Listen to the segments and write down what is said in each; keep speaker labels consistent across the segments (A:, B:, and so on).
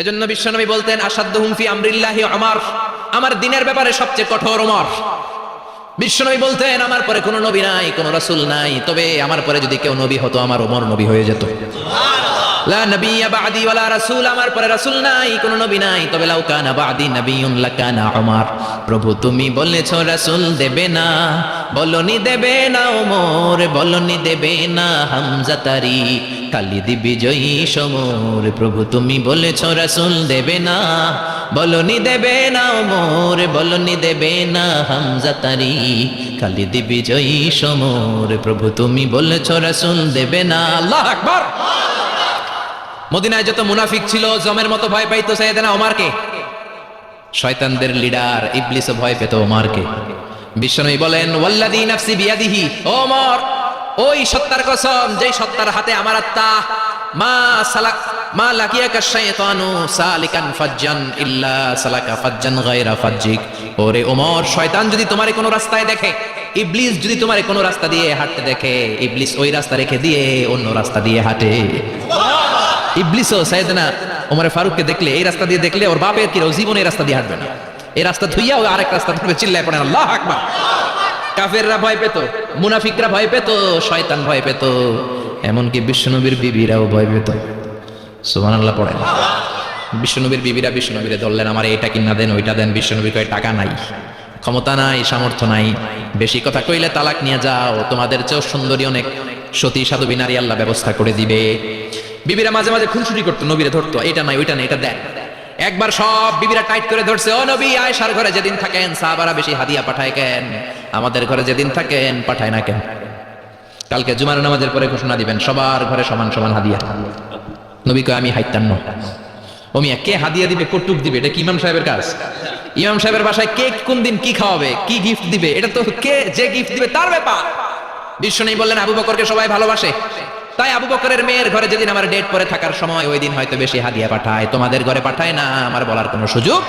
A: এজন্য বিশ্বনবী বলতেন আসাদ্দুহুম ফি আমরিল্লাহি ওমর, আমার দ্বীনের ব্যাপারে সবচেয়ে কঠোর ওমর। বিশ্বনবী বলতেন আমার পরে কোনো নবী নাই, কোনো রাসূল নাই, তবে আমার পরে যদি কেউ নবী হতো আমার ওমর নবী হয়ে যেত। লা নবিয়্যা বা'দি ওয়ালা রাসূল, আমার পরে রাসূল নাই, কোনো নবী নাই, তবে লাউ কানা বা'দি নবিয়্যুন লাকানা ওমর। প্রভু তুমি বলেছো রাসূল দেবে না, বলনি দেবে না ওমর, বলনি দেবে না হামজা তারি খালিদ বিজয়ী সমর। প্রভু তুমি বলেছো রাসূল দেবে না, বলনি দেবে না ওমর, বলনি দেবে না হামজা তারি খালিদ বিজয়ী সমর। প্রভু তুমি বলেছো রাসূল দেবে না। আল্লাহু আকবার। মদিনায় যত মুনাফিক ছিল জমের মতো ভয় পাইতো সাইয়েদনা ওমরকে। শয়তানদের লিডার ইবলিসও ভয় পেত ওমরকে। বিশ্বনবী বলেন ওয়াল্লাযী নাফসি বিয়াদিহি, ওমর ওই সত্তার কসম যেই সত্তার হাতে আমার আত্মা, মা লাকিয়াকা শাইতানু সালিকান ফাজ্জান ইল্লা সালাকা ফাজ্জান গায়রা ফাজ্জিক। ওরে ওমর, শয়তান যদি তোমারে কোনো রাস্তায় দেখে, ইবলিস যদি তোমারে কোনো রাস্তা দিয়ে হাঁটতে দেখে, ইবলিস ওই রাস্তা রেখে দিয়ে অন্য রাস্তা দিয়ে হাঁটে। ইবলিসও সাইয়েদনা ওমরে ফারুককে দেখলে, এই রাস্তা দিয়ে দেখলে ওর বাপের কি জীবনে এই রাস্তা দিয়ে হাঁটবে না, এই রাস্তা ধুইয়া ও আরেক রাস্তা ধরে চিল্লায় পড়েন আল্লাহু আকবার। কাফেররা ভয় পেত, মুনাফিকরা ভয় পেত, শয়তান ভয় পেত, এমনকি বিশ্বনবীর বিবিরাও ভয় পেত। সুবহানাল্লাহ পড়েন। বিশ্বনবীর বিবিরা বিশ্বনবীরে ধরলেন আমার এটা কিনা দেন ওইটা দেন। বিশ্বনবী কয় টাকা নাই, ক্ষমতা নাই, সামর্থ্য নাই, বেশি কথা কইলে তালাক নিয়ে যাও, তোমাদের চেয়েও সুন্দরী অনেক সতী সাধবী নারী আল্লাহ ব্যবস্থা করে দিবে। বিবিরা মাঝে মাঝে খুনসুটি করতো, নবীরে ধরতো এটা নাই ওইটা নাই এটা দেন। একবার সব বিবিরা টাইট করে ধরছে, ও নবী আয়েশার ঘরে যেদিন থাকেন সাহাবারা বেশি হাদিয়া পাঠায় কেন, আমাদের ঘরে যেদিন থাকেন পাঠায় না কেন? কালকে জুমার নামাজের পরে ঘোষণা দিবেন সবার ঘরে সমান সমান হাদিয়া। নবী কয় আমি হাইতান্ন। ও মিয়া কে হাদিয়া দিবে, কটুক দিবে, এটা কি ইমাম সাহেবের কাজ? ইমাম সাহেবের বাসায় কে কোন দিন কি খাওয়াবে, কি গিফট দিবে, এটা তো কে যে গিফট দিবে তার ব্যাপার। বিশ্বনবী বললেন আবু বকরকে সবাই ভালোবাসে, তাই আবু বকরের মেয়ের ঘরে যেদিন আমার ডেট পরে থাকার সময় ওই দিন হয়তো বেশি হাদিয়া পাঠায়, তোমাদের ঘরে পাঠায় না, আমার বলার কোনো সুযোগ।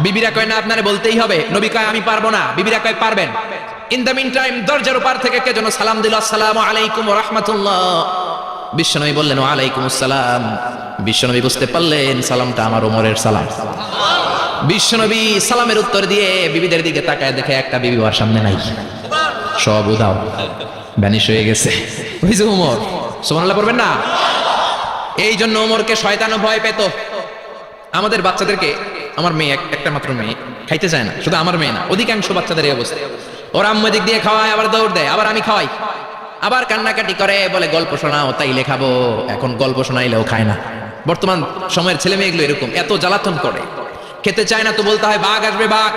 A: বিবিরা কয় না আপনারে বলতেই হবে। নবী কয় আমি পারবো না, বিবিরা কয় পারবেন। ইন দ্য মিন টাইম দরজার উপর থেকে কে যেন সালাম দিল, আসসালামু আলাইকুম ওয়া রাহমাতুল্লাহ। বিশ্বনবী বললেন ওয়া আলাইকুম আসসালাম। বিশ্বনবী বুঝতে পারলেন সালামটা আমার ওমরের সালাম। বিশ্বনবী সালামের উত্তর দিয়ে বিবিদের দিকে তাকায় দেখে একটা বিবি ওর সামনে নাই, সব উধাও, ভ্যানিশ হয়ে গেছে। ওই যে ওমর। সুবহানাল্লাহ পড়বেন না? এই জন্য ওমরকে শয়তানও ভয় পেত। আমাদের বাচ্চাদেরকে, আমার মেয়ে একটা মাত্র মেয়ে, খাইতে চায় না, শুধু আমার মেয়ে না, অধিকাংশ বাচ্চাদের এই অবস্থা। ওরা আম্মু দিক দিয়ে খাওয়ায়, আবার দৌড় দেয়, আবার আমি খাওয়াই, আবার কান্নাকাটি করে, বলে গল্প শোনাও, তাইলে খাবো। এখন গল্প শোনাইলেও খায় না। বর্তমান সময়ের ছেলে মেয়েগুলো এরকম, এত জ্বালাতন করে, খেতে চায় না তো বলতে হয় বাঘ আসবে বাঘ,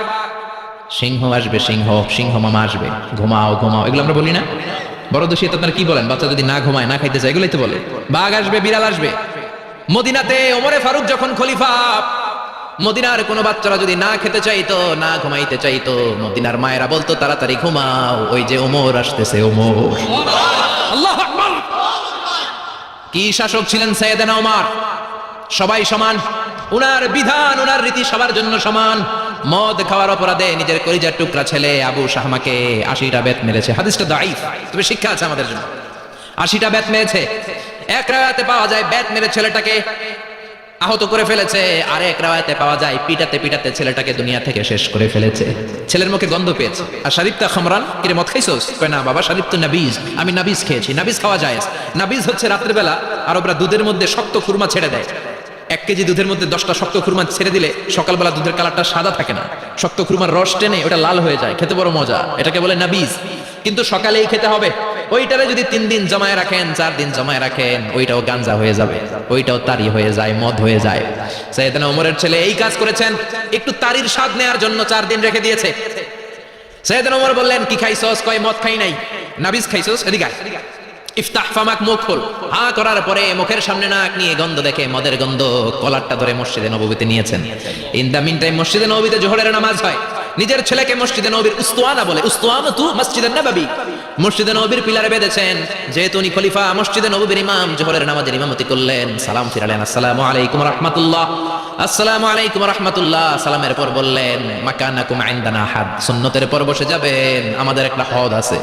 A: সিংহ আসবে সিংহ, সিংহ মামা আসবে, ঘুমাও ঘুমাও, এগুলো আমরা বলি না? বড় দোষী তো আপনারা কি বলেন? বাচ্চা যদি না ঘুমায় না খাইতে চায় এগুলোই তো বলে। বাঘ আসবে, বিড়াল আসবে। মদিনাতে ওমরে ফারুক যখন খলিফা, মদিনার কোনো বাচ্চারা যদি না খেতে চাইতো, না ঘুমাইতে চাইতো, মদিনার মায়েরা বলতো তাড়াতাড়ি ঘুমাও, ওই যে ওমর আসতেছে ওমর। আল্লাহু আকবার। কি শাসক ছিলেন সাইয়েদনা ওমর! সবাই সমান, উনার বিধান উনার রীতি সবার জন্য সমান। মদ খাওয়ার অপরাধে নিজের কলিজার টুকরা ছেলে আবু শাহমাকে 80টা বেত মেরেছে। হাদিসটা দাঈফ, তবে শিক্ষা আছে আমাদের জন্য। 80টা বেত মেরেছে। এক রাওয়ায়াতে পাওয়া যায় বেত মেরে ছেলেটাকে আহত করে ফেলেছে, আর এক রাওয়ায়াতে পাওয়া যায় পিটাতে পিটাতে ছেলেটাকে দুনিয়া থেকে শেষ করে ফেলেছে। ছেলের মুখে গন্ধ পেয়েছে। আর শারিবতা খামরান, কিরে মদ খাইছস? কয় না বাবা, শারিব তো নাবিজ, আমি নাবিজ খেয়েছি। নাবিজ খাওয়া যায়। নাবিজ হচ্ছে রাতের বেলা আরবরা দুধের মধ্যে শক্ত খুরমা ছেড়ে দেয়। 1 কেজি দুধের মধ্যে 10টা শক্ত খুরমা ছেড়ে দিলে সকালবেলা দুধের কালারটা সাদা থাকে না, শক্ত খুরমার রস টেনে ওটা লাল হয়ে যায়, খেতে বড় মজা, এটাকে বলে নাবিজ। কিন্তু সকালেই খেতে হবে। ওইটারে যদি 3 দিন জমায় রাখেন, 4 দিন জমায় রাখেন, ওইটাও গাঞ্জা হয়ে যাবে, ওইটাও তারি হয়ে যায়, মদ হয়ে যায়। সাইয়েদনা ওমরের ছেলে এই কাজ করেছেন, একটু তারির স্বাদ নেওয়ার জন্য 4 দিন রেখে দিয়েছে। সাইয়েদনা ওমর বললেন কি খাইছস? কয় মদ খাই নাই। নাবিজ খাইছস? এদিকে আয়, ইফতাহ ফামাক, মুখ খোল। হা করার পরে মুখের সামনে নাক নিয়ে গন্ধ দেখে, মদের গন্ধ, কলারটা ধরে মসজিদে নববীতে নিয়েছেন। ইন দা মিন টাইম মসজিদে নববীতে জোহরের নামাজ হয়। নিজের ছেলেকে মসজিদে নববীর উস্তুয়ানা বলে, উস্তুয়ানাতু মসজিদে নববী, মসজিদে নববীর পিলারে বেঁধেছেন। যেহেতু উনি খলিফা, মসজিদে নববীর ইমাম, জোহরের নামাজের ইমামতি করলেন। সালাম ফিরালেন, আসসালামু আলাইকুম রাহমাতুল্লাহ, আসসালামু আলাইকুম রাহমাতুল্লাহ। সালামের পর বললেন মাকানাকুম ইনদানা হাদ, সুন্নতের পর বসে যাবেন, আমাদের একটা হদ আছে।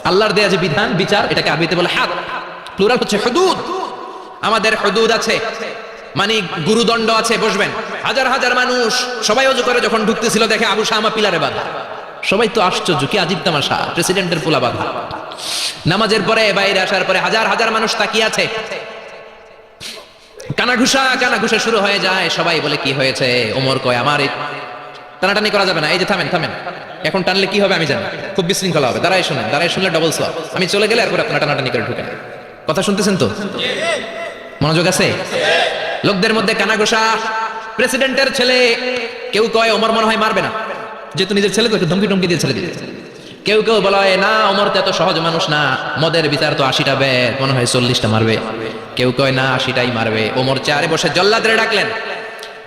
A: আল্লাহর দেয়া যে বিধান বিচার, এটাকে আরবিতে বলে হাদ, প্লুরাল হচ্ছে হুদুদ। আমাদের হুদুদ আছে। মানে গুরুদণ্ড আছে, বসবেন। হাজার হাজার মানুষ সবাই ওযু করে যখন ঢুকতেছিল দেখে আবু শামা পিলারে বাঁধা। সবাই তো আশ্চর্য, কি আজীব তামাশা, প্রেসিডেন্টের পোলা বাঁধা। নামাজের পরে বাইরে আসার পরে হাজার হাজার মানুষ তাকিয়ে আছে। কানাঘুষা শুরু হয়ে যায়। সবাই বলে কি হয়েছে? ওমর কয় আমার টানাটানি করা যাবে না, এই যে থামেন থামেন, এখন টানলে কি হবে আমি জানি, খুব বিশৃঙ্খলা হবে, দাঁড়াই শুনলে ডবল সওয়াব, আমি চলে গেলে এরপর আপনারা টানাটানি করে ঢুকেন। কথা শুনতেছেন তো? মনোযোগ আছে? লোকদের মধ্যে কানাঘুষা। প্রেসিডেন্টের ছেলে, কেউ কয় ওমর মনে হয় মারবে না, যেহেতু নিজের ছেলে তো একটু ধমকি দিয়ে ছেলে দিয়েছে। কেউ বলে না, ওমর তো এত সহজ মানুষ না, মদের বিচার তো 80টা বেদ, মনে হয় 40টা মারবে। কেউ কয় না 80টাই মারবে। ওমর চেয়ারে বসে জল্লাদরে ডাকলেন,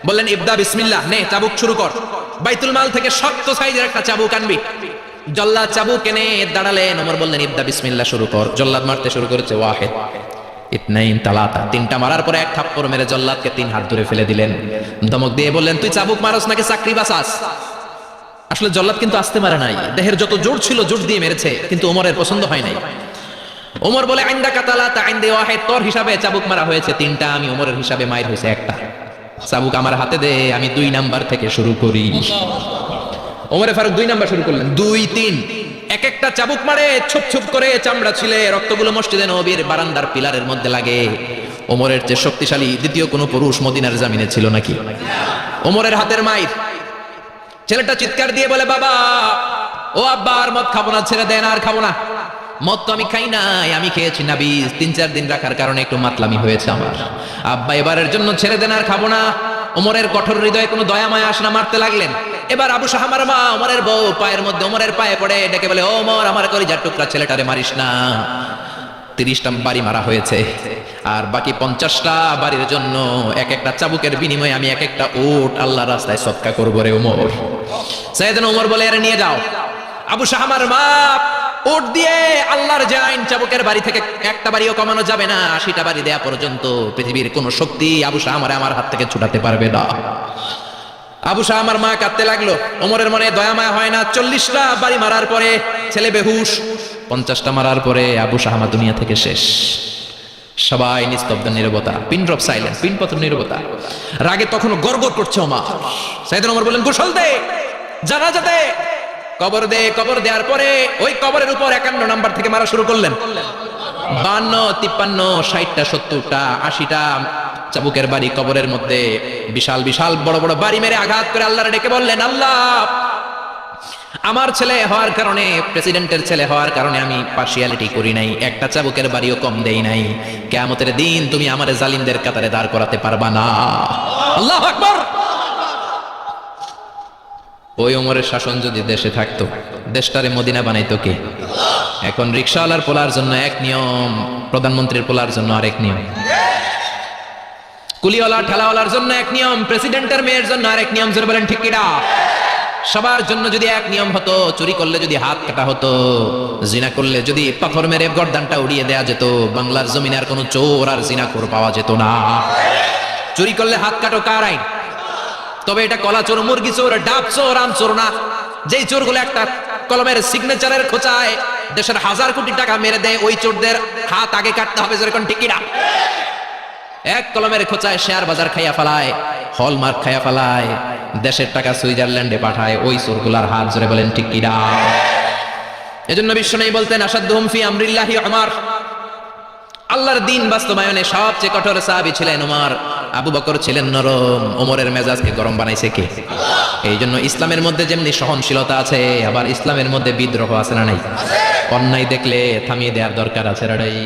A: বললেন ইবদা বিসমিল্লাহ, নে চাবুক শুরু কর। বাইতুল মাল থেকে শক্ত সাইজের একটা চাবুক আনবি। জল্লাদ চাবুক এনে দাঁড়ালেন। ওমর বললেন ইবদা বিসমিল্লাহ, শুরু কর। জল্লাদ মারতে শুরু করেছে। ওয়াহিদ, ইতনাইন, তালাতা, 3টা মারার পরে এক থাপ্পড় মেরে জল্লাদকে 3 হাত ধরে ফেলে দিলেন। ধমক দিয়ে বললেন তুই চাবুক মারস নাকি চাকরি বাঁচাস? আসলে জল্লাদ কিন্তু আসতে মারে নাই, দেহের যত জোর ছিল জোর দিয়ে মেরেছে, কিন্তু ওমরের পছন্দ হয় নাই। ওমর বলে আইন্দা কাতালাতা আইন্দে ওয়াহিদ, তোর হিসাবে চাবুক মারা হয়েছে 3টা, আমি ওমরের হিসাবে মাইর হয়েছে 1টা। চাবুক আমার হাতে দে, আমি 2 নাম্বার থেকে শুরু করি। ওমরে ফারুক 2 নাম্বার শুরু করলেন। 2, 3, এক একটা চাবুক মারে, ছুপ করে চামড়া ছিলে, রক্তগুলো মসজিদে নববীর বারান্দার পিলারের মধ্যে লাগে। ওমরের যে শক্তিশালী দ্বিতীয় কোনো পুরুষ মদিনার জামিনে ছিল নাকি? ওমরের হাতের মাইর। ছেলেটা চিৎকার দিয়ে বলে বাবা, ও আব্বা, আর মদ খাবো না, ছেড়ে দেন, আর খাবো না। মদ তো আমি খাই নাই, আমি খেয়েছি নাবিজ, 3-4 দিন রাখার কারণে একটু মাতলামি হয়েছে আমার। আব্বা এবারের জন্য ছেড়ে দেন, আর খাবো না। ওমরের কঠোর হৃদয়ে কোনো দয়া মায়া আসে না, মারতে লাগলেন। এবার আবু শাহামার মা, ওমরের বউ, পায়ের মধ্যে ওমরের পায়ে পড়ে ডেকে বলে ওমর, আমার কলিজার টুকরা ছেলেটারে মারিস না। 30টা বাড়ি মারা হয়েছে, আর বাকি 50টা বাড়ির জন্য এক একটা চাবুকের বিনিময়ে আমি এক একটা উট আল্লাহর রাস্তায় সদকা করবো রে ওমর। সাইয়েদনা ওমর বলে এর নিয়ে যাও। আবু শাহামার মা উট দিয়ে আল্লাহর জাইন, চাবুকের বাড়ি থেকে একটা বাড়িও কমানো যাবে না, 80টা বাড়ি দেয়া পর্যন্ত পৃথিবীর কোন শক্তি আবু শাহামারে আমার হাত থেকে ছুটাতে পারবে না। আবু শাহামার মা কাঁদতে লাগলো। ওমরের মনে দয়া মায়া হয় না। 40টা বাড়ি মারার পরে ছেলে বেহুশ, 50টা মারার পরে আবু শাহামা দুনিয়া থেকে শেষ। সবাই নিস্তব্ধ নীরবতা, পিন ড্রপ সাইলেন্স, পিনপতন নীরবতা। রাগে তখনও গড়গড় করছে ওমর। সাইয়েদনা ওমর বললেন গোসল দে, জানাজাতে কবর দে। কবর দেওয়ার পরে ওই কবরের উপর 51 নাম্বার থেকে মারা শুরু করলেন। 52, 53, 60টা, 70টা, 80টা চাবুকের বাড়ি কবরের মধ্যে বিশাল বিশাল বড় বড় বাড়ি মেরে আঘাত করে আল্লাহরে ডেকে বললেন আল্লাহ, আমার ছেলে হওয়ার কারণে, প্রেসিডেন্টের ছেলে হওয়ার কারণে আমি পার্সিয়ালিটি করি নাই, একটা চাবুকের বাড়িও কম দেই নাই। কিয়ামতের দিন তুমি আমার জালিমদের কাতারে দাঁড় করাতে পারবা না। আল্লাহু আকবার। ওই ওমরের শাসন যদি দেশে থাকতো, দেশটারে মদিনা বানাইতো কে? এখন রিকশাওয়ালার পোলার জন্য এক নিয়ম, প্রধানমন্ত্রীর পোলার জন্য আরেক নিয়ম, কুলিওয়ালা ঠেলাওয়ালার জন্য এক নিয়ম, প্রেসিডেন্টের মেয়ের জন্য আরেক নিয়ম। জোরে বলেন ঠিক কিনা? সবার জন্য যদি এক নিয়ম হতো, চুরি করলে যদি হাত কাটা হতো, জিনা করলে যদি পাথর মেরে গর্দানটা উড়িয়ে দেয়া যেত, বাংলার জমিনে আর কোনো চোর আর জিনাখোর পাওয়া যেত না। চুরি করলে হাত কাটো কার আইন? তবে এটা কলা চোর, মুরগি চোর, ডাব চোর, আম চোর না। যেই চোরগুলো একটা কলমের সিগনেচারের খোঁচায় দেশের 1000 কোটি টাকা মেরে দেয়, ওই চোরদের হাত আগে কাটতে হবে। যেরকম ঠিক কিনা? এক কলমের খোঁচায় শেয়ার বাজার খাইয়া ফেলায়, হলমার্ক খাইয়া ফেলায়, দেশের টাকা সুইজারল্যান্ডে পাঠায়, ওই চোরগুলার হাত। জোরে বলেন ঠিক কিনা? এজন্য বিশ্বনবী বলতেন আসাদুহুম ফি আমরিল্লাহি উমর। আল্লাহর দ্বীন বাস্তবায়নে সবচেয়ে কঠোর সাহাবী ছিলেন উমর। আবু বকর ছিলেন নরম, ওমরের মেজাজকে গরম বানাইছে কে? এই জন্য ইসলামের মধ্যে যেমনি সহনশীলতা আছে, আবার ইসলামের মধ্যে বিদ্রোহ আছে না নাই? অন্যায় দেখলে থামিয়ে দেওয়ার দরকার আছে না নাই?